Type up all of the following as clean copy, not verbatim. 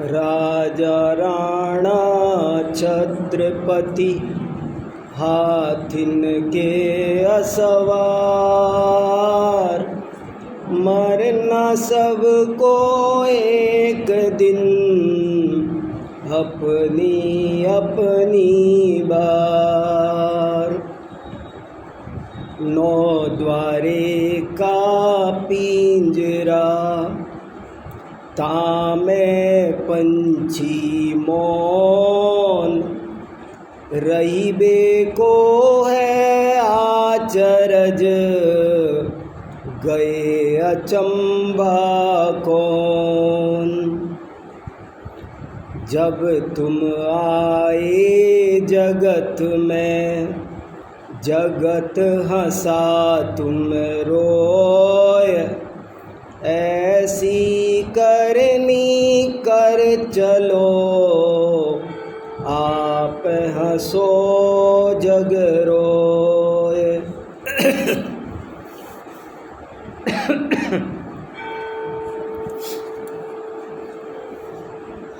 राजा राणा छत्रपति हाथिन के असवार, मरना सबको एक दिन अपनी अपनी बार। नौ द्वारे का पिंजरा तामे पंछी मौन, रहीबे को है आचरज गए अचंभा कौन। जब तुम आए जगत में जगत हंसा तुम रोए, ऐसी करनी कर चलो आप हंसो जग रोए।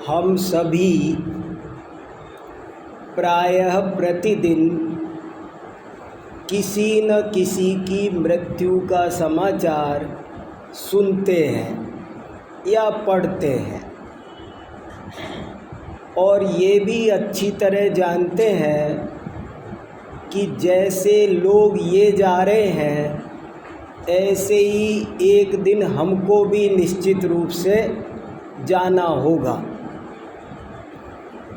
हम सभी प्रायः प्रतिदिन किसी न किसी की मृत्यु का समाचार सुनते हैं या पढ़ते हैं, और ये भी अच्छी तरह जानते हैं कि जैसे लोग ये जा रहे हैं ऐसे ही एक दिन हमको भी निश्चित रूप से जाना होगा।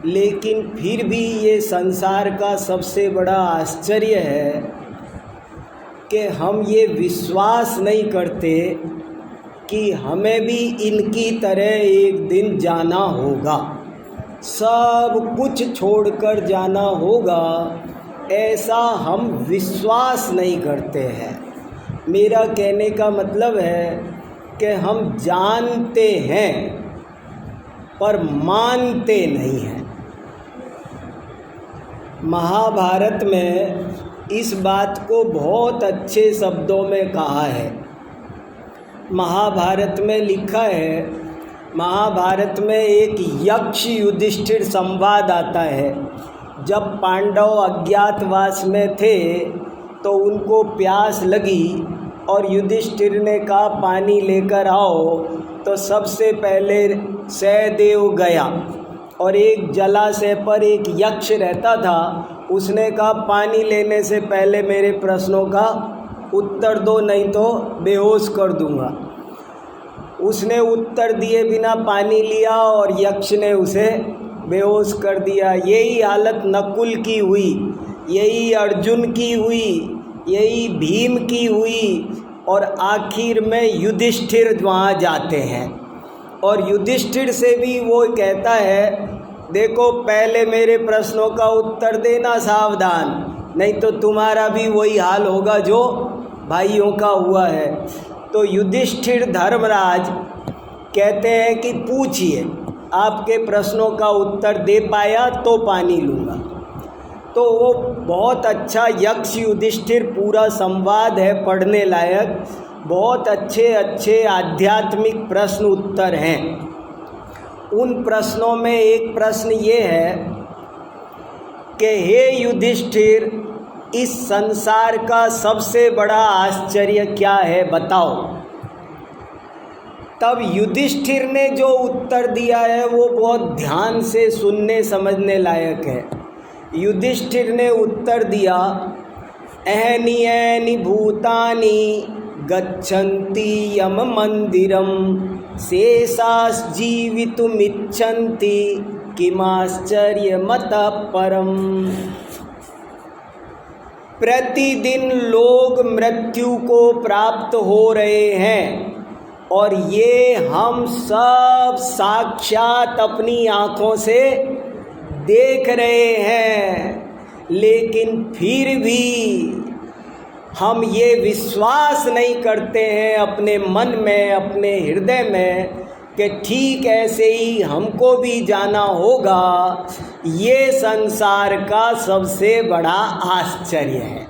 लेकिन फिर भी ये संसार का सबसे बड़ा आश्चर्य है कि हम ये विश्वास नहीं करते कि हमें भी इनकी तरह एक दिन जाना होगा, सब कुछ छोड़कर जाना होगा, ऐसा हम विश्वास नहीं करते हैं। मेरा कहने का मतलब है कि हम जानते हैं पर मानते नहीं हैं। महाभारत में इस बात को बहुत अच्छे शब्दों में कहा है। महाभारत में लिखा है, महाभारत में एक यक्ष युधिष्ठिर संवाद आता है। जब पांडव अज्ञातवास में थे तो उनको प्यास लगी और युधिष्ठिर ने कहा पानी लेकर आओ, तो सबसे पहले सहदेव गया और एक जलाशय पर एक यक्ष रहता था। उसने कहा पानी लेने से पहले मेरे प्रश्नों का उत्तर दो, नहीं तो बेहोश कर दूंगा। उसने उत्तर दिए बिना पानी लिया और यक्ष ने उसे बेहोश कर दिया। यही हालत नकुल की हुई, यही अर्जुन की हुई, यही भीम की हुई, और आखिर में युधिष्ठिर वहाँ जाते हैं और युधिष्ठिर से भी वो कहता है देखो पहले मेरे प्रश्नों का उत्तर देना सावधान, नहीं तो तुम्हारा भी वही हाल होगा जो भाइयों का हुआ है। तो युधिष्ठिर धर्मराज कहते हैं कि पूछिए, आपके प्रश्नों का उत्तर दे पाया तो पानी लूँगा। तो वो बहुत अच्छा यक्ष युधिष्ठिर पूरा संवाद है पढ़ने लायक, बहुत अच्छे अच्छे आध्यात्मिक प्रश्न उत्तर हैं। उन प्रश्नों में एक प्रश्न ये है कि हे युधिष्ठिर, इस संसार का सबसे बड़ा आश्चर्य क्या है बताओ। तब युधिष्ठिर ने जो उत्तर दिया है वो बहुत ध्यान से सुनने समझने लायक है। युधिष्ठिर ने उत्तर दिया, अहनि अहनि भूतानि गच्छन्ति यम मंदिरम शेषाजीवितुमिच्छन्ति किमाश्चर्यमतः परम। प्रतिदिन लोग मृत्यु को प्राप्त हो रहे हैं और ये हम सब साक्षात अपनी आँखों से देख रहे हैं, लेकिन फिर भी हम ये विश्वास नहीं करते हैं अपने मन में, अपने हृदय में कि ठीक ऐसे ही हमको भी जाना होगा। ये संसार का सबसे बड़ा आश्चर्य है।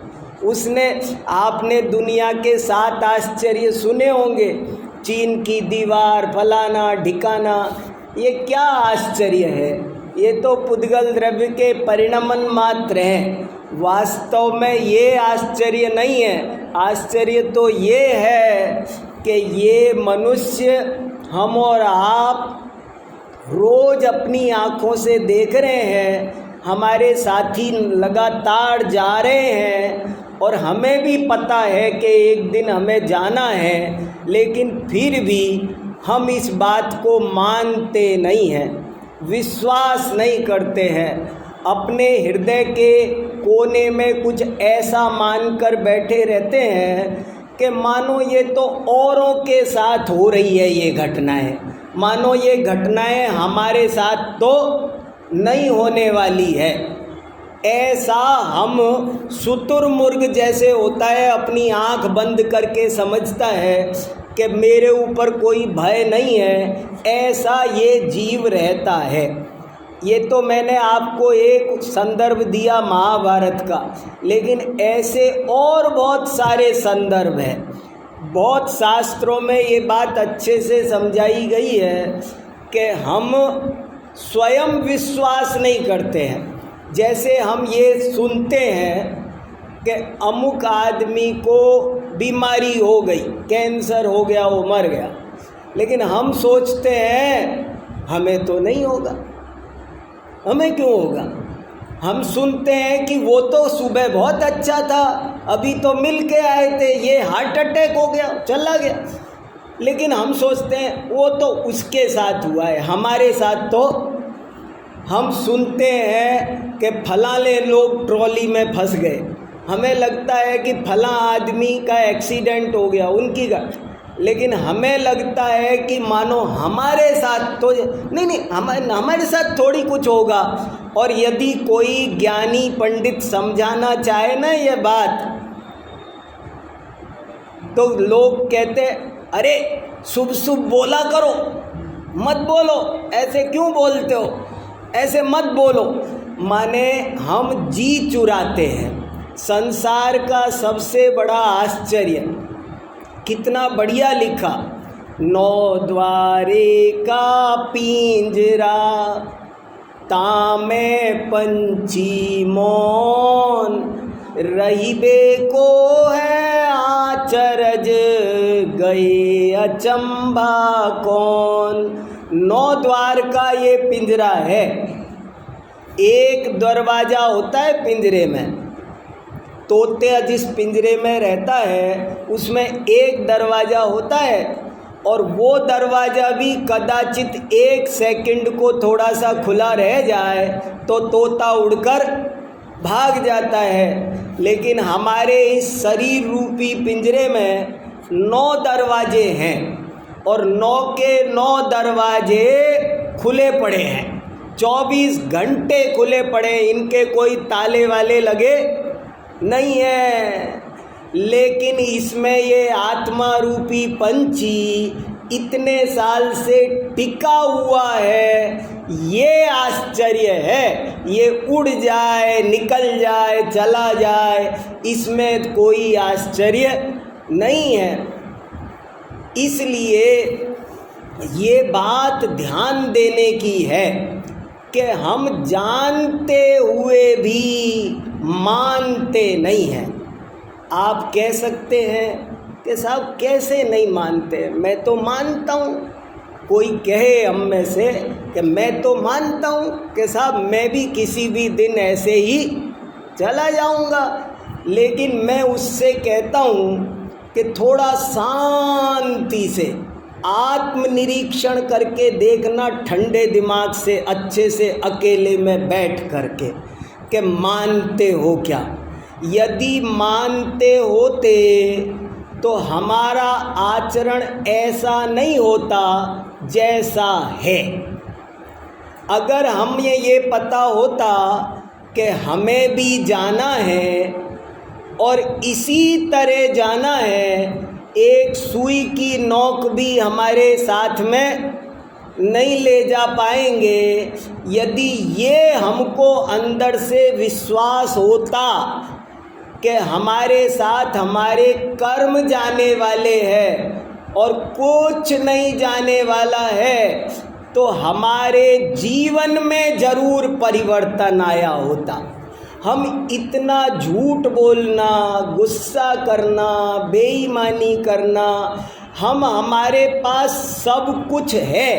आपने दुनिया के 7 आश्चर्य सुने होंगे, चीन की दीवार, फलाना ढिकाना, ये क्या आश्चर्य है? ये तो पुद्गल द्रव्य के परिणमन मात्र हैं। वास्तव में ये आश्चर्य नहीं है। आश्चर्य तो ये है कि ये मनुष्य, हम और आप रोज अपनी आँखों से देख रहे हैं, हमारे साथी लगातार जा रहे हैं और हमें भी पता है कि एक दिन हमें जाना है, लेकिन फिर भी हम इस बात को मानते नहीं हैं, विश्वास नहीं करते हैं। अपने हृदय के कोने में कुछ ऐसा मानकर बैठे रहते हैं कि मानो ये तो औरों के साथ हो रही है ये घटनाएं, मानो ये घटनाएं हमारे साथ तो नहीं होने वाली है। ऐसा हम शुतुरमुर्ग जैसे होता है, अपनी आँख बंद करके समझता है कि मेरे ऊपर कोई भय नहीं है, ऐसा ये जीव रहता है। ये तो मैंने आपको एक संदर्भ दिया महाभारत का, लेकिन ऐसे और बहुत सारे संदर्भ हैं। बहुत शास्त्रों में ये बात अच्छे से समझाई गई है कि हम स्वयं विश्वास नहीं करते हैं। जैसे हम ये सुनते हैं कि अमुक आदमी को बीमारी हो गई, कैंसर हो गया, वो मर गया, लेकिन हम सोचते हैं हमें तो नहीं होगा। हमें क्यों होगा? हम सुनते हैं कि वो तो सुबह बहुत अच्छा था, अभी तो मिल के आए थे, ये हार्ट अटैक हो गया, चला गया, लेकिन हम सोचते हैं वो तो उसके साथ हुआ है, हमारे साथ तो। हम सुनते हैं कि फलाने लोग ट्रॉली में फंस गए, हमें लगता है कि फला आदमी का एक्सीडेंट हो गया, उनकी लेकिन हमें लगता है कि मानो हमारे साथ तो नहीं, हमारे साथ थोड़ी कुछ होगा। और यदि कोई ज्ञानी पंडित समझाना चाहे ना ये बात, तो लोग कहते अरे शुभ शुभ बोला करो, मत बोलो, ऐसे क्यों बोलते हो, ऐसे मत बोलो। माने हम जी चुराते हैं। संसार का सबसे बड़ा आश्चर्य, कितना बढ़िया लिखा, 9 द्वारे का पिंजरा, तामे पंछी मौन, रहीबे को है आचरज, गए अचंभा कौन। 9 द्वार का ये पिंजरा है। एक दरवाज़ा होता है पिंजरे में, तोते जिस पिंजरे में रहता है उसमें एक दरवाज़ा होता है, और वो दरवाज़ा भी कदाचित 1 सेकंड को थोड़ा सा खुला रह जाए तो तोता उड़कर भाग जाता है। लेकिन हमारे इस शरीर रूपी पिंजरे में 9 दरवाजे हैं, और 9 के 9 दरवाजे खुले पड़े हैं, 24 घंटे खुले पड़े, इनके कोई ताले वाले लगे नहीं है। लेकिन इसमें ये आत्मा रूपी पंछी इतने साल से टिका हुआ है, ये आश्चर्य है। ये उड़ जाए, निकल जाए, चला जाए, इसमें कोई आश्चर्य नहीं है। इसलिए ये बात ध्यान देने की है कि हम जानते हुए भी मानते नहीं हैं। आप कह सकते हैं कि साहब कैसे नहीं मानते, मैं तो मानता हूँ। कोई कहे हम में से कि मैं तो मानता हूँ कि साहब मैं भी किसी भी दिन ऐसे ही चला जाऊँगा, लेकिन मैं उससे कहता हूँ कि थोड़ा शांति से आत्मनिरीक्षण करके देखना, ठंडे दिमाग से, अच्छे से, अकेले में बैठ करके, कि मानते हो क्या। यदि मानते होते तो हमारा आचरण ऐसा नहीं होता जैसा है। अगर हमें ये पता होता कि हमें भी जाना है और इसी तरह जाना है, एक सुई की नोक भी हमारे साथ में नहीं ले जा पाएंगे। यदि ये हमको अंदर से विश्वास होता कि हमारे साथ हमारे कर्म जाने वाले हैं और कुछ नहीं जाने वाला है, तो हमारे जीवन में ज़रूर परिवर्तन आया होता। हम इतना झूठ बोलना, गुस्सा करना, बेईमानी करना, हमारे पास सब कुछ है,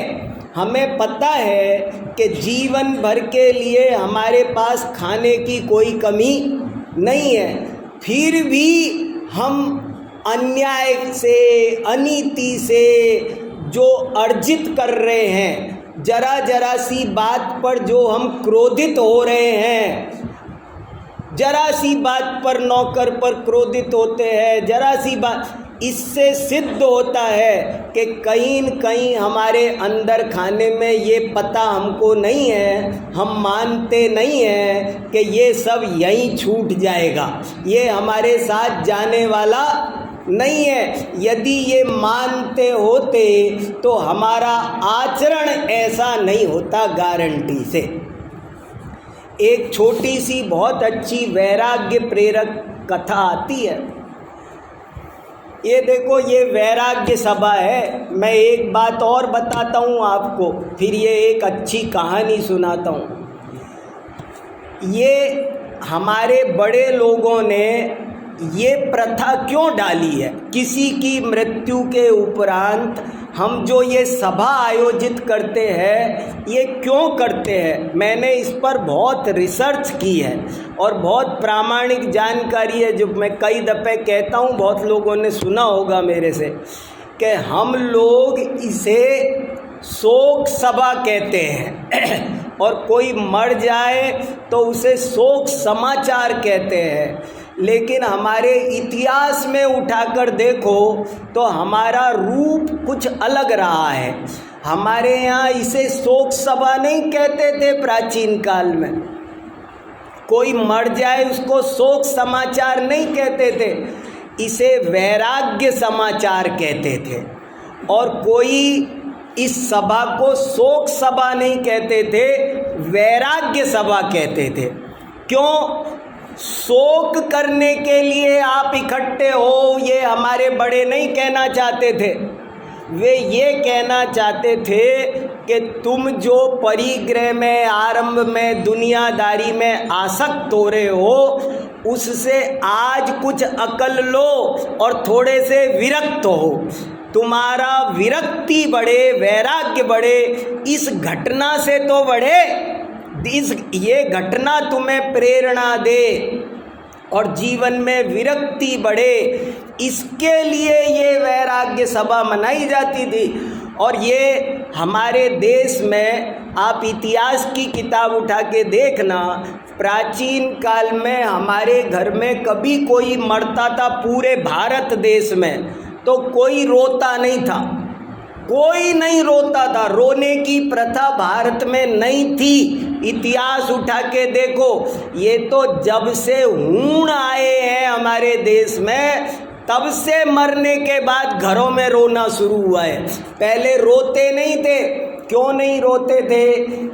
हमें पता है कि जीवन भर के लिए हमारे पास खाने की कोई कमी नहीं है, फिर भी हम अन्याय से, अनीति से जो अर्जित कर रहे हैं, जरा जरा सी बात पर जो हम क्रोधित हो रहे हैं, जरा सी बात पर नौकर पर क्रोधित होते हैं, जरा सी बात, इससे सिद्ध होता है कि कहीं न कहीं हमारे अंदर खाने में ये पता हमको नहीं है, हम मानते नहीं हैं कि ये सब यहीं छूट जाएगा, ये हमारे साथ जाने वाला नहीं है। यदि ये मानते होते तो हमारा आचरण ऐसा नहीं होता गारंटी से। एक छोटी सी बहुत अच्छी वैराग्य प्रेरक कथा आती है। ये देखो, ये वैराग्य सभा है। मैं एक बात और बताता हूँ आपको, फिर ये एक अच्छी कहानी सुनाता हूँ। ये हमारे बड़े लोगों ने ये प्रथा क्यों डाली है, किसी की मृत्यु के उपरांत हम जो ये सभा आयोजित करते हैं, ये क्यों करते हैं? मैंने इस पर बहुत रिसर्च की है और बहुत प्रामाणिक जानकारी है, जो मैं कई दफ़े कहता हूँ, बहुत लोगों ने सुना होगा मेरे से, कि हम लोग इसे शोक सभा कहते हैं और कोई मर जाए तो उसे शोक समाचार कहते हैं। लेकिन हमारे इतिहास में उठाकर देखो तो हमारा रूप कुछ अलग रहा है। हमारे यहाँ इसे शोक सभा नहीं कहते थे प्राचीन काल में, कोई मर जाए उसको शोक समाचार नहीं कहते थे, इसे वैराग्य समाचार कहते थे। और कोई इस सभा को शोक सभा नहीं कहते थे, वैराग्य सभा कहते थे। क्यों? शोक करने के लिए आप इकट्ठे हो, ये हमारे बड़े नहीं कहना चाहते थे। वे ये कहना चाहते थे कि तुम जो परिग्रह में, आरंभ में, दुनियादारी में आसक्त हो रहे हो, उससे आज कुछ अकल लो और थोड़े से विरक्त हो। तुम्हारा विरक्ति बढ़े, वैराग्य बढ़े, इस घटना से तो बढ़े, ये घटना तुम्हें प्रेरणा दे और जीवन में विरक्ति बढ़े, इसके लिए ये वैराग्य सभा मनाई जाती थी। और ये हमारे देश में, आप इतिहास की किताब उठा के देखना, प्राचीन काल में हमारे घर में कभी कोई मरता था पूरे भारत देश में तो कोई रोता नहीं था, कोई नहीं रोता था, रोने की प्रथा भारत में नहीं थी। इतिहास उठा के देखो, ये तो जब से हूण आए हैं हमारे देश में, तब से मरने के बाद घरों में रोना शुरू हुआ है। पहले रोते नहीं थे। क्यों नहीं रोते थे?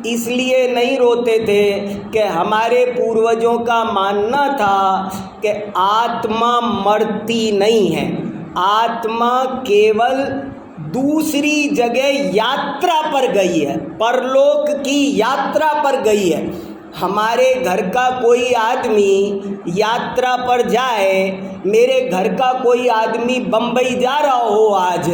इसलिए नहीं रोते थे कि हमारे पूर्वजों का मानना था कि आत्मा मरती नहीं है, आत्मा केवल दूसरी जगह यात्रा पर गई है, परलोक की यात्रा पर गई है। हमारे घर का कोई आदमी यात्रा पर जाए, मेरे घर का कोई आदमी बम्बई जा रहा हो आज,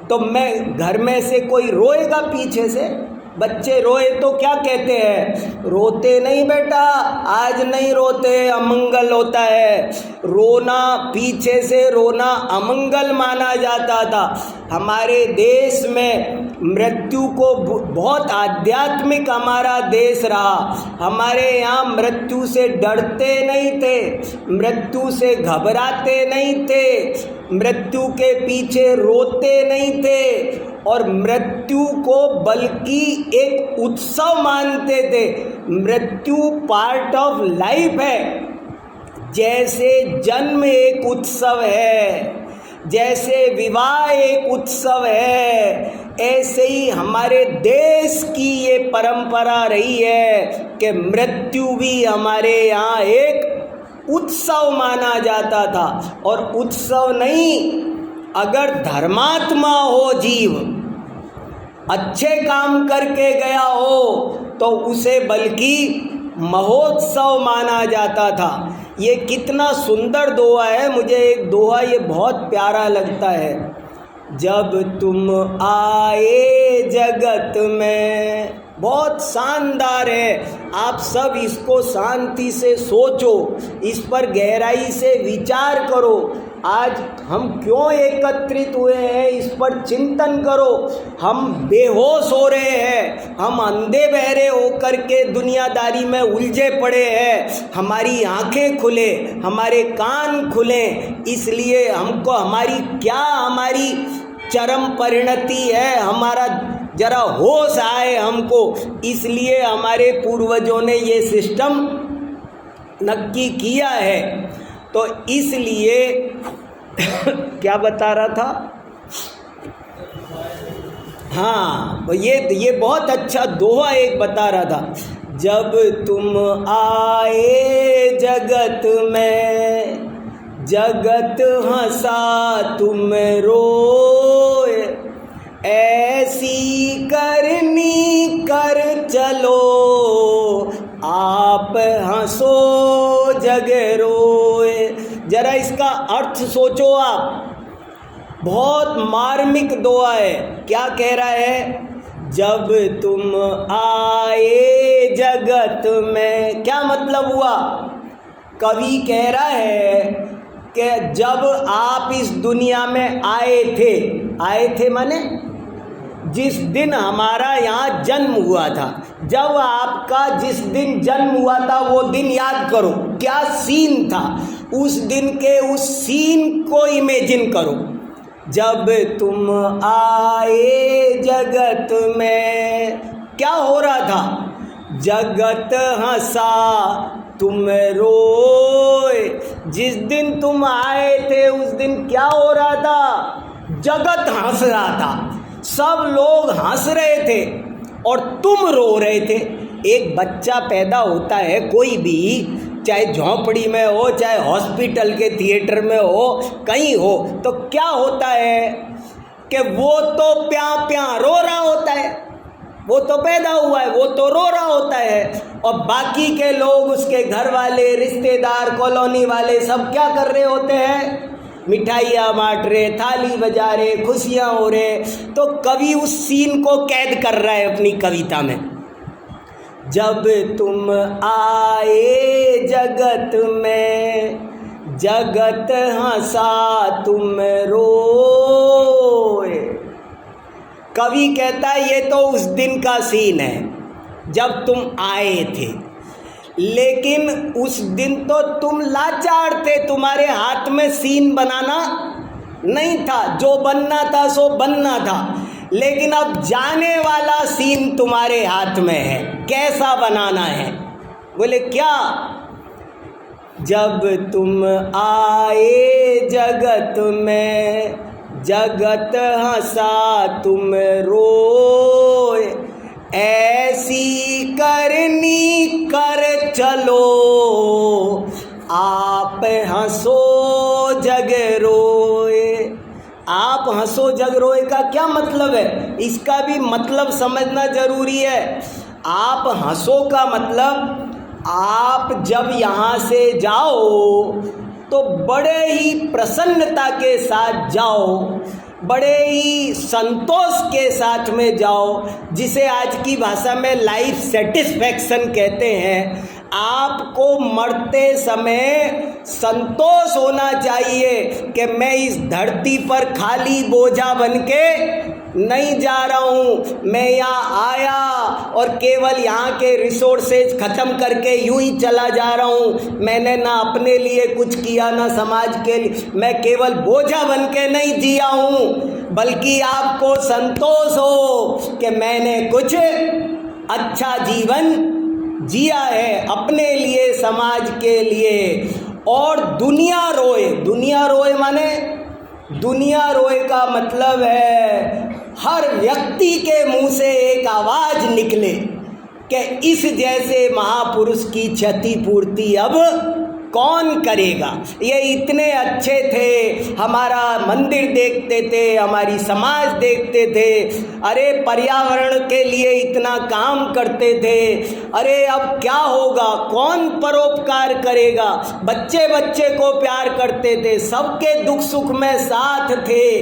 तो मैं घर में से कोई रोएगा पीछे से? बच्चे रोए तो क्या कहते हैं? रोते नहीं बेटा, आज नहीं रोते, अमंगल होता है। रोना, पीछे से रोना अमंगल माना जाता था। हमारे देश में मृत्यु को बहुत आध्यात्मिक हमारा देश रहा। हमारे यहाँ मृत्यु से डरते नहीं थे, मृत्यु से घबराते नहीं थे, मृत्यु के पीछे रोते नहीं थे और मृत्यु को बल्कि एक उत्सव मानते थे। मृत्यु पार्ट ऑफ लाइफ है। जैसे जन्म एक उत्सव है, जैसे विवाह एक उत्सव है, ऐसे ही हमारे देश की ये परंपरा रही है कि मृत्यु भी हमारे यहाँ एक उत्सव माना जाता था। और उत्सव नहीं, अगर धर्मात्मा हो जीव अच्छे काम करके गया हो तो उसे बल्कि महोत्सव माना जाता था। ये कितना सुंदर दोहा है, मुझे एक दोहा ये बहुत प्यारा लगता है। जब तुम आए जगत में, बहुत शानदार है। आप सब इसको शांति से सोचो, इस पर गहराई से विचार करो। आज हम क्यों एकत्रित हुए हैं इस पर चिंतन करो। हम बेहोश हो रहे हैं, हम अंधे बहरे होकर के दुनियादारी में उलझे पड़े हैं। हमारी आंखें खुले, हमारे कान खुले, इसलिए हमको हमारी चरम परिणति है, हमारा जरा होश आए हमको। इसलिए हमारे पूर्वजों ने ये सिस्टम नक्की किया है। तो इसलिए क्या बता रहा था? हाँ, तो ये बहुत अच्छा दोहा एक बता रहा था। जब तुम आए जगत में, जगत हंसा तुम रोए, ऐसी करनी कर चलो, आप हंसो जग रोए। जरा इसका अर्थ सोचो आप, बहुत मार्मिक दोहा है। क्या कह रहा है? जब तुम आए जगत में, क्या मतलब हुआ? कवि कह रहा है कि जब आप इस दुनिया में आए थे माने जिस दिन हमारा यहाँ जन्म हुआ था, जब आपका जिस दिन जन्म हुआ था वो दिन याद करो, क्या सीन था उस दिन के, उस सीन को इमेजिन करो। जब तुम आए जगत में, क्या हो रहा था? जगत हंसा तुम रोए। जिस दिन तुम आए थे उस दिन क्या हो रहा था? जगत हंस रहा था, सब लोग हंस रहे थे और तुम रो रहे थे। एक बच्चा पैदा होता है, कोई भी, चाहे झोंपड़ी में हो, चाहे हॉस्पिटल के थिएटर में हो, कहीं हो, तो क्या होता है कि वो तो प्यां प्यां रो रहा होता है, वो तो पैदा हुआ है, वो तो रो रहा होता है। और बाकी के लोग, उसके घर वाले, रिश्तेदार, कॉलोनी वाले सब क्या कर रहे होते हैं? मिठाइयाँ बांट रहे, थाली बजा रहे, खुशियाँ हो रहे। तो कवि उस सीन को कैद कर रहा है अपनी कविता में। जब तुम आए जगत में, जगत हंसा तुम रोए। कवि कहता है ये तो उस दिन का सीन है जब तुम आए थे, लेकिन उस दिन तो तुम लाचार थे, तुम्हारे हाथ में सीन बनाना नहीं था, जो बनना था सो बनना था। लेकिन अब जाने वाला सीन तुम्हारे हाथ में है, कैसा बनाना है। बोले क्या? जब तुम आए जगत में, जगत हंसा तुम रोए, ऐसी करनी कर चलो, आप हंसो जग रोए। आप हंसो जग रोए का क्या मतलब है? इसका भी मतलब समझना जरूरी है। आप हंसो का मतलब, आप जब यहाँ से जाओ तो बड़े ही प्रसन्नता के साथ जाओ, बड़े ही संतोष के साथ में जाओ, जिसे आज की भाषा में लाइफ सेटिस्फैक्शन कहते हैं। आपको मरते समय संतोष होना चाहिए कि मैं इस धरती पर खाली बोझा बनके नहीं जा रहा हूँ, मैं यहाँ आया और केवल यहाँ के रिसोर्सेज ख़त्म करके यूं ही चला जा रहा हूँ। मैंने ना अपने लिए कुछ किया ना समाज के लिए, मैं केवल बोझा बनके नहीं जिया हूँ, बल्कि आपको संतोष हो कि मैंने कुछ अच्छा जीवन जिया है अपने लिए, समाज के लिए। और दुनिया रोए, दुनिया रोए माने, दुनिया रोए का मतलब है हर व्यक्ति के मुंह से एक आवाज़ निकले कि इस जैसे महापुरुष की क्षतिपूर्ति अब कौन करेगा? ये इतने अच्छे थे, हमारा मंदिर देखते थे, हमारी समाज देखते थे, अरे पर्यावरण के लिए इतना काम करते थे, अरे अब क्या होगा, कौन परोपकार करेगा? बच्चे बच्चे को प्यार करते थे, सबके दुख सुख में साथ थे,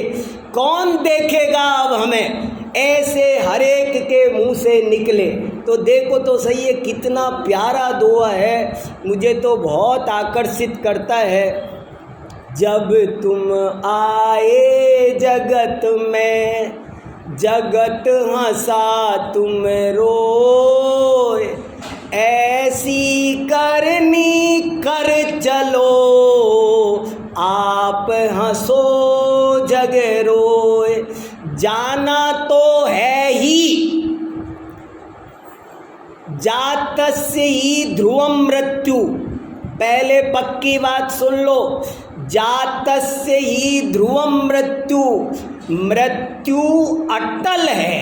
कौन देखेगा अब हमें? ऐसे हर एक के मुंह से निकले। तो देखो तो सही है, कितना प्यारा दुआ है, मुझे तो बहुत आकर्षित करता है। जब तुम आए जगत में, जगत हंसा तुम रोए, ऐसी करनी कर चलो, आप हंसो जग रोए। जाना तो है ही, जातस्य ही ध्रुवम मृत्यु। पहले पक्की बात सुन लो, जातस्य ही ध्रुवम मृत्यु। मृत्यु अटल है,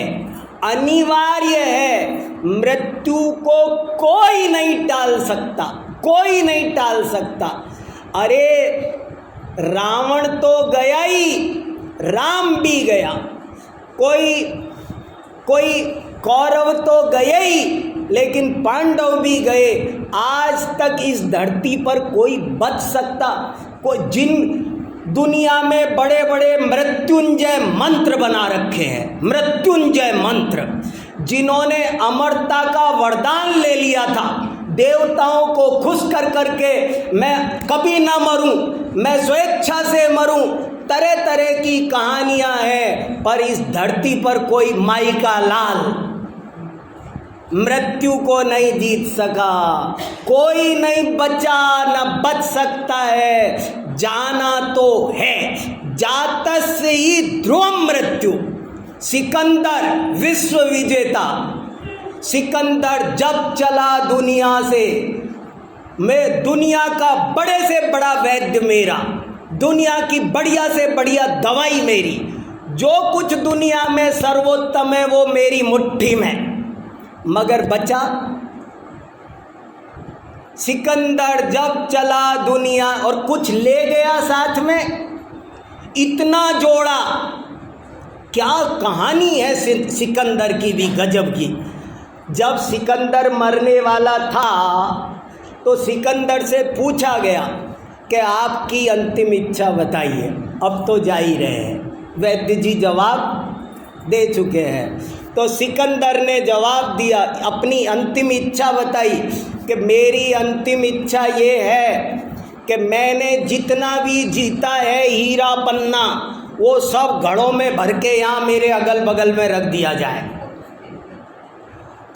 अनिवार्य है, मृत्यु को कोई नहीं टाल सकता, कोई नहीं टाल सकता। अरे रावण तो गया ही, राम भी गया, कोई कौरव तो गए ही, लेकिन पांडव भी गए। आज तक इस धरती पर कोई बच सकता? कोई जिन दुनिया में बड़े बड़े मृत्युंजय मंत्र बना रखे हैं, मृत्युंजय मंत्र, जिन्होंने अमरता का वरदान ले लिया था, देवताओं को खुश कर करके मैं कभी ना मरूं, मैं स्वेच्छा से मरूं, तरह तरह की कहानियां हैं। पर इस धरती पर कोई माई का लाल मृत्यु को नहीं जीत सका, कोई नहीं बचा, न बच सकता है। जाना तो है, जातस्य ही ध्रुवम मृत्यु। सिकंदर विश्व विजेता, सिकंदर जब चला दुनिया से, मैं दुनिया का बड़े से बड़ा वैद्य मेरा, दुनिया की बढ़िया से बढ़िया दवाई मेरी, जो कुछ दुनिया में सर्वोत्तम है वो मेरी मुट्ठी में। मगर बचा सिकंदर जब चला दुनिया, और कुछ ले गया साथ में, इतना जोड़ा। क्या कहानी है सिकंदर की भी गजब की। जब सिकंदर मरने वाला था तो सिकंदर से पूछा गया कि आपकी अंतिम इच्छा बताइए, अब तो जा ही रहे हैं। वैद्य जी जवाब दे चुके हैं। तो सिकंदर ने जवाब दिया, अपनी अंतिम इच्छा बताई कि मेरी अंतिम इच्छा ये है कि मैंने जितना भी जीता है हीरा पन्ना, वो सब घड़ों में भर के यहाँ मेरे अगल बगल में रख दिया जाए,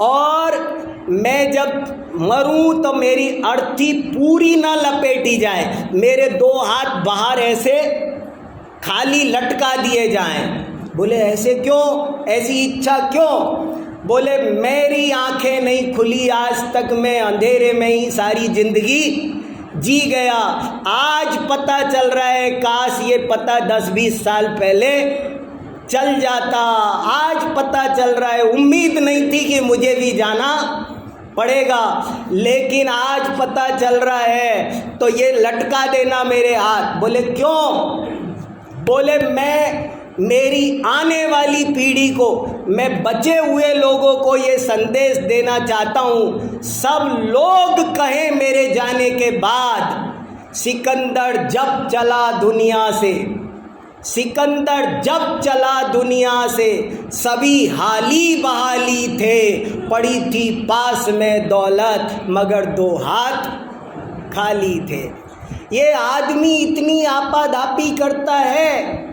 और मैं जब मरूं तो मेरी अर्थी पूरी ना लपेटी जाए, मेरे 2 हाथ बाहर ऐसे खाली लटका दिए जाएं। बोले ऐसे क्यों, ऐसी इच्छा क्यों? बोले मेरी आंखें नहीं खुली आज तक, मैं अंधेरे में ही सारी जिंदगी जी गया। आज पता चल रहा है, काश ये पता 10-20 साल पहले चल जाता। आज पता चल रहा है, उम्मीद नहीं थी कि मुझे भी जाना पड़ेगा, लेकिन आज पता चल रहा है, तो ये लटका देना मेरे हाथ। बोले क्यों? बोले मैं मेरी आने वाली पीढ़ी को, मैं बचे हुए लोगों को ये संदेश देना चाहता हूँ, सब लोग कहें मेरे जाने के बाद, सिकंदर जब चला दुनिया से, सिकंदर जब चला दुनिया से, सभी हाली बहाली थे, पड़ी थी पास में दौलत, मगर 2 हाथ खाली थे। ये आदमी इतनी आपाधापी करता है,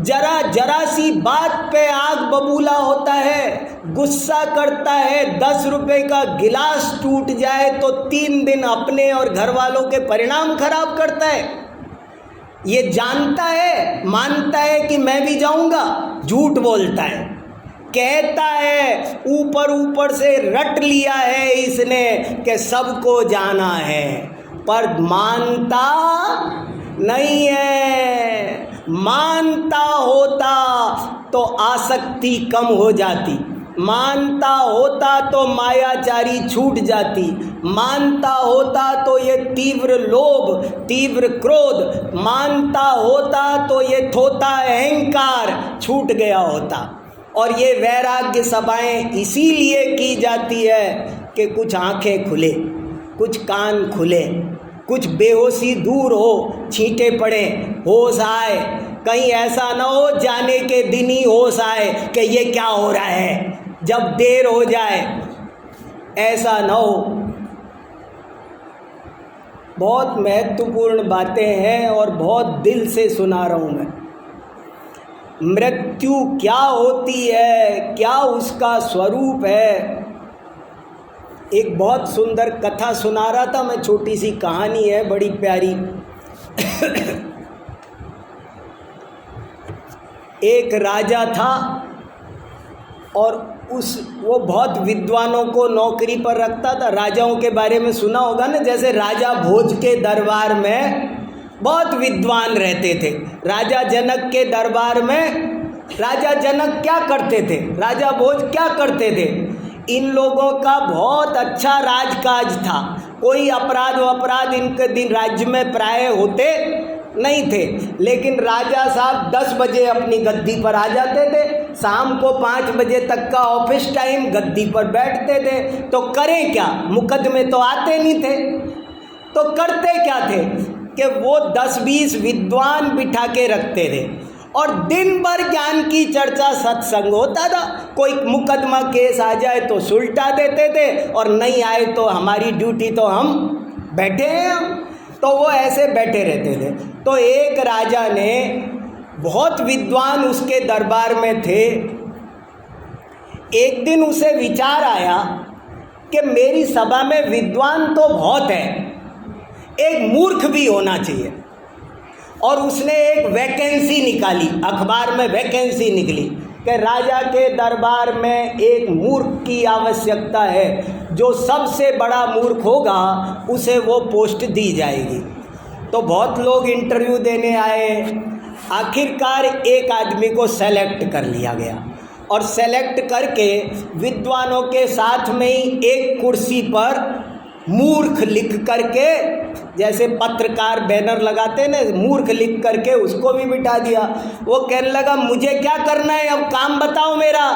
जरा सी बात पे आग बबूला होता है, गुस्सा करता है। 10 रुपए का गिलास टूट जाए तो 3 दिन अपने और घर वालों के परिणाम खराब करता है। ये जानता है, मानता है कि मैं भी जाऊंगा, झूठ बोलता है, कहता है, ऊपर ऊपर से रट लिया है इसने कि सबको जाना है, पर मानता नहीं है। मानता होता तो आसक्ति कम हो जाती, मानता होता तो मायाचारी छूट जाती, मानता होता तो ये तीव्र लोभ, तीव्र क्रोध, मानता होता तो ये थोता अहंकार छूट गया होता। और ये वैराग्य सभाएं इसीलिए की जाती है कि कुछ आंखें खुले, कुछ कान खुले, कुछ बेहोशी दूर हो, छींटे पड़े, होश आए। कहीं ऐसा ना हो जाने के दिन ही होश आए कि ये क्या हो रहा है, जब देर हो जाए, ऐसा ना हो। बहुत महत्वपूर्ण बातें हैं और बहुत दिल से सुना रहा हूँ मैं। मृत्यु क्या होती है, क्या उसका स्वरूप है। एक बहुत सुंदर कथा सुना रहा था मैं, छोटी सी कहानी है, बड़ी प्यारी। एक राजा था और वो बहुत विद्वानों को नौकरी पर रखता था। राजाओं के बारे में सुना होगा ना, जैसे राजा भोज के दरबार में बहुत विद्वान रहते थे। राजा जनक के दरबार में राजा जनक क्या करते थे, राजा भोज क्या करते थे, इन लोगों का बहुत अच्छा राजकाज था। कोई अपराध इनके दिन राज्य में प्राय होते नहीं थे, लेकिन राजा साहब 10 बजे अपनी गद्दी पर आ जाते थे, शाम को 5 बजे तक का ऑफिस टाइम, गद्दी पर बैठते थे। तो करें क्या, मुकदमे तो आते नहीं थे, तो करते क्या थे कि वो 10-20 विद्वान बिठा के रखते थे और दिन भर ज्ञान की चर्चा, सत्संग होता था। कोई मुकदमा केस आ जाए तो सुलटा देते थे और नहीं आए तो हमारी ड्यूटी, तो हम बैठे हैं हम, तो वो ऐसे बैठे रहते थे। तो एक राजा ने, बहुत विद्वान उसके दरबार में थे, एक दिन उसे विचार आया कि मेरी सभा में विद्वान तो बहुत है, एक मूर्ख भी होना चाहिए। और उसने एक वैकेंसी निकाली, अखबार में वैकेंसी निकली कि राजा के दरबार में एक मूर्ख की आवश्यकता है, जो सबसे बड़ा मूर्ख होगा उसे वो पोस्ट दी जाएगी। तो बहुत लोग इंटरव्यू देने आए, आखिरकार एक आदमी को सेलेक्ट कर लिया गया और सेलेक्ट करके विद्वानों के साथ में ही एक कुर्सी पर मूर्ख लिख करके, जैसे पत्रकार बैनर लगाते हैं ना, मूर्ख लिख करके उसको भी बिठा दिया। वो कहने लगा मुझे क्या करना है, अब काम बताओ मेरा।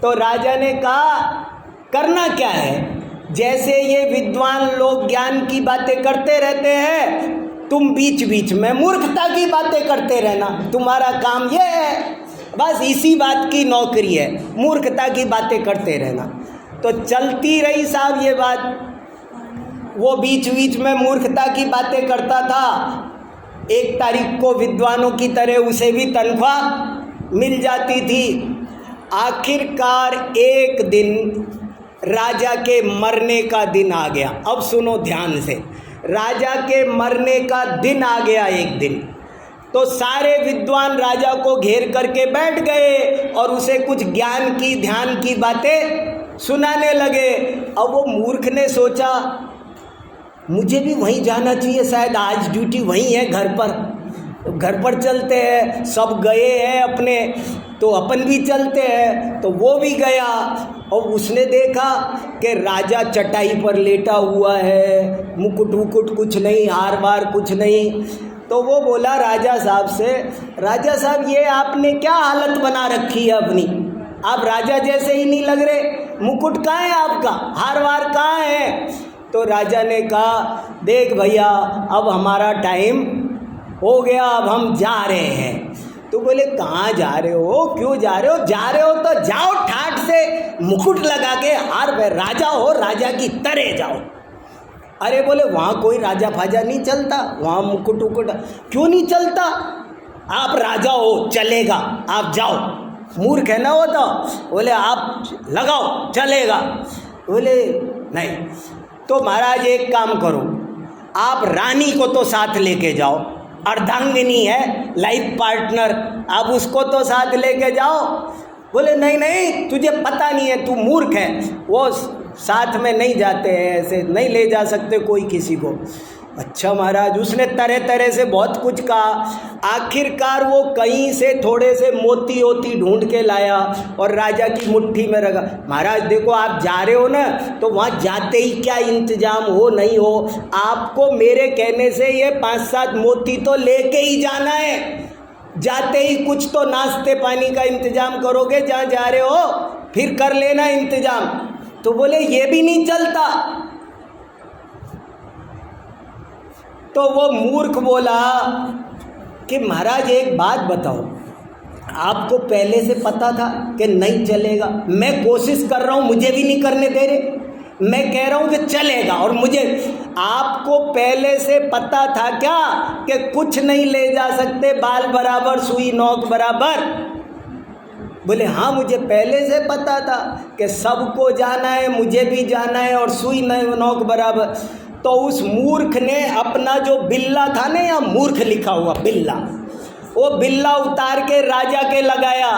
तो राजा ने कहा करना क्या है, जैसे ये विद्वान लोग ज्ञान की बातें करते रहते हैं, तुम बीच बीच में मूर्खता की बातें करते रहना, तुम्हारा काम ये है, बस इसी बात की नौकरी है, मूर्खता की बातें करते रहना। तो चलती रही साहब ये बात, वो बीच बीच में मूर्खता की बातें करता था। एक तारीख को विद्वानों की तरह उसे भी तनख्वाह मिल जाती थी। आखिरकार एक दिन राजा के मरने का दिन आ गया। अब सुनो ध्यान से, राजा के मरने का दिन आ गया एक दिन। तो सारे विद्वान राजा को घेर करके बैठ गए और उसे कुछ ज्ञान की, ध्यान की बातें सुनाने लगे। अब वो मूर्ख ने सोचा मुझे भी वहीं जाना चाहिए, शायद आज ड्यूटी वहीं है घर पर, तो घर पर चलते हैं, सब गए हैं अपने, तो अपन भी चलते हैं। तो वो भी गया और उसने देखा कि राजा चटाई पर लेटा हुआ है, मुकुट वुकुट कुछ नहीं, हार वार कुछ नहीं। तो वो बोला राजा साहब से, राजा साहब ये आपने क्या हालत बना रखी है अपनी, आप राजा जैसे ही नहीं लग रहे, मुकुट कहाँ है आपका, हार वार कहाँ है। तो राजा ने कहा देख भैया अब हमारा टाइम हो गया, अब हम जा रहे हैं। तो बोले कहाँ जा रहे हो, क्यों जा रहे हो, जा रहे हो तो जाओ ठाठ से मुकुट लगा के, हार पे राजा हो, राजा की तरह जाओ। अरे बोले वहाँ कोई राजा फाजा नहीं चलता, वहाँ मुकुट वुकुट क्यों नहीं चलता, आप राजा हो चलेगा, आप जाओ। मूर्ख है ना वो तो, बोले आप लगाओ चलेगा। बोले नहीं। तो महाराज एक काम करो, आप रानी को तो साथ लेके जाओ, अर्धांगिनी है, लाइफ पार्टनर, आप उसको तो साथ लेके जाओ। बोले नहीं नहीं तुझे पता नहीं है, तू मूर्ख है, वो साथ में नहीं जाते हैं, ऐसे नहीं ले जा सकते कोई किसी को। अच्छा महाराज, उसने तरह तरह से बहुत कुछ कहा। आखिरकार वो कहीं से थोड़े से मोती वोती ढूंढ के लाया और राजा की मुट्ठी में रखा। महाराज देखो, आप जा रहे हो ना, तो वहाँ जाते ही क्या इंतजाम हो नहीं हो, आपको मेरे कहने से ये 5-7 मोती तो लेके ही जाना है। जाते ही कुछ तो नाश्ते पानी का इंतजाम करोगे, जहाँ जा रहे हो फिर कर लेना इंतजाम। तो बोले ये भी नहीं चलता। तो वो मूर्ख बोला कि महाराज एक बात बताओ, आपको पहले से पता था कि नहीं चलेगा? मैं कोशिश कर रहा हूँ, मुझे भी नहीं करने दे रहे। मैं कह रहा हूँ कि चलेगा, और मुझे आपको पहले से पता था क्या कि कुछ नहीं ले जा सकते, बाल बराबर सुई नोक बराबर? बोले हाँ, मुझे पहले से पता था कि सबको जाना है, मुझे भी जाना है, और सुई नोक बराबर। तो उस मूर्ख ने अपना जो बिल्ला था ना, या मूर्ख लिखा हुआ बिल्ला, वो बिल्ला उतार के राजा के लगाया।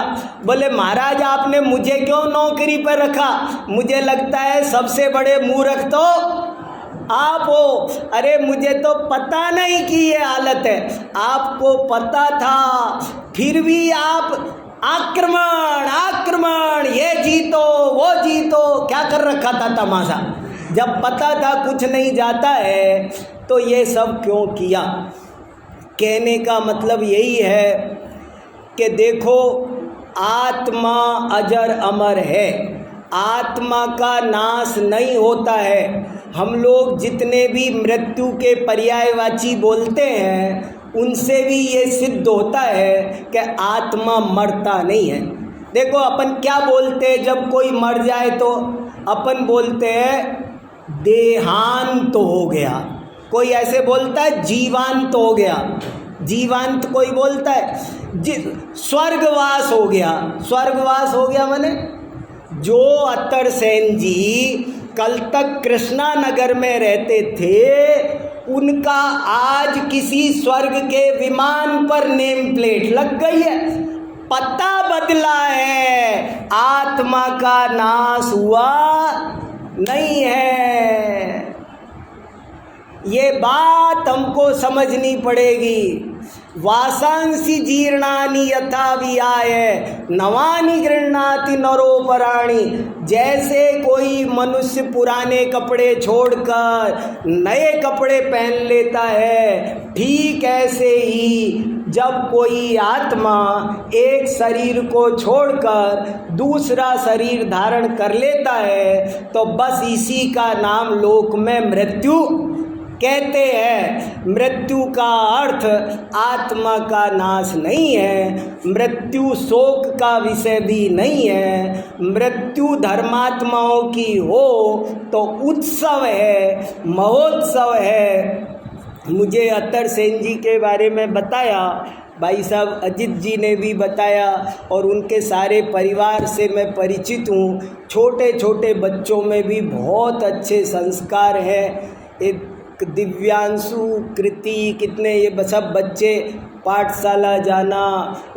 बोले महाराज आपने मुझे क्यों नौकरी पर रखा? मुझे लगता है सबसे बड़े मूर्ख तो आप हो। अरे मुझे तो पता नहीं कि ये हालत है। आपको पता था, फिर भी आप आक्रमण आक्रमण, ये जीतो वो जीतो, क्या कर रखा था तमाशा? जब पता था कुछ नहीं जाता है तो ये सब क्यों किया? कहने का मतलब यही है कि देखो, आत्मा अजर अमर है, आत्मा का नाश नहीं होता है। हम लोग जितने भी मृत्यु के पर्यायवाची बोलते हैं, उनसे भी ये सिद्ध होता है कि आत्मा मरता नहीं है। देखो अपन क्या बोलते हैं जब कोई मर जाए? तो अपन बोलते हैं देहांत तो हो गया, कोई ऐसे बोलता है जीवांत हो गया, जीवांत कोई बोलता है, स्वर्गवास हो गया। स्वर्गवास हो गया माने जो अत्तर सेन जी कल तक कृष्णा नगर में रहते थे, उनका आज किसी स्वर्ग के विमान पर नेम प्लेट लग गई है, पता बदला है, आत्मा का नाश हुआ नहीं है। ये बात हमको समझनी पड़ेगी। वासांसी जीर्णानि यथा विहाय नवानि गृह्णाति नरोपराणि। जैसे कोई मनुष्य पुराने कपड़े छोड़कर नए कपड़े पहन लेता है, ठीक ऐसे ही जब कोई आत्मा एक शरीर को छोड़कर दूसरा शरीर धारण कर लेता है, तो बस इसी का नाम लोक में मृत्यु कहते हैं। मृत्यु का अर्थ आत्मा का नाश नहीं है, मृत्यु शोक का विषय भी नहीं है। मृत्यु धर्मात्माओं की हो तो उत्सव है, महोत्सव है। मुझे अत्तर सेन जी के बारे में बताया, भाई साहब अजित जी ने भी बताया, और उनके सारे परिवार से मैं परिचित हूँ। छोटे छोटे बच्चों में भी बहुत अच्छे संस्कार हैं। एक दिव्यांशु, कृति, कितने ये सब बच्चे पाठशाला जाना,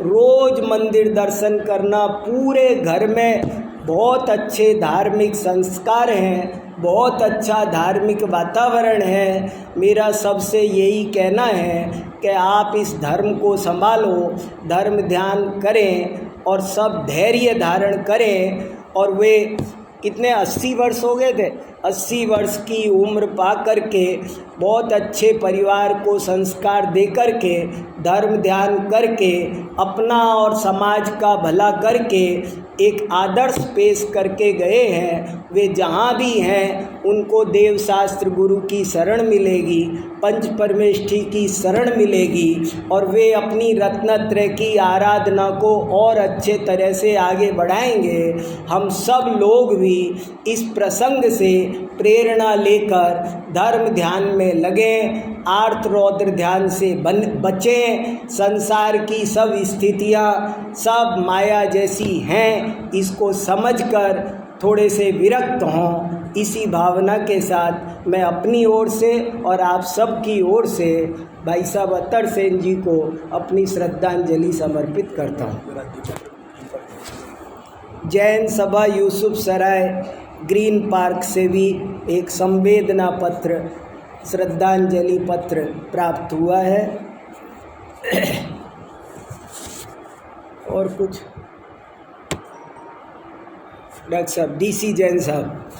रोज़ मंदिर दर्शन करना, पूरे घर में बहुत अच्छे धार्मिक संस्कार हैं, बहुत अच्छा धार्मिक वातावरण है। मेरा सबसे यही कहना है कि आप इस धर्म को संभालो, धर्म ध्यान करें और सब धैर्य धारण करें। और वे कितने 80 वर्ष हो गए थे, 80 वर्ष की उम्र पा करके बहुत अच्छे परिवार को संस्कार दे करके, धर्म ध्यान करके, अपना और समाज का भला करके एक आदर्श पेश करके गए हैं। वे जहाँ भी हैं उनको देव शास्त्र गुरु की शरण मिलेगी, पंच परमेष्ठी की शरण मिलेगी, और वे अपनी रत्नत्रय की आराधना को और अच्छे तरह से आगे बढ़ाएंगे। हम सब लोग भी इस प्रसंग से प्रेरणा लेकर धर्म ध्यान में लगें, आर्त रौद्र ध्यान से बचें। संसार की सब स्थितियाँ सब माया जैसी हैं, इसको समझकर थोड़े से विरक्त हों। इसी भावना के साथ मैं अपनी ओर से और आप सब की ओर से भाई साहब अत्तर सेन जी को अपनी श्रद्धांजलि समर्पित करता हूँ। जैन सभा यूसुफ सराय ग्रीन पार्क से भी एक संवेदना पत्र श्रद्धांजलि पत्र प्राप्त हुआ है। और कुछ डॉक्टर साहब, DC जैन साहब।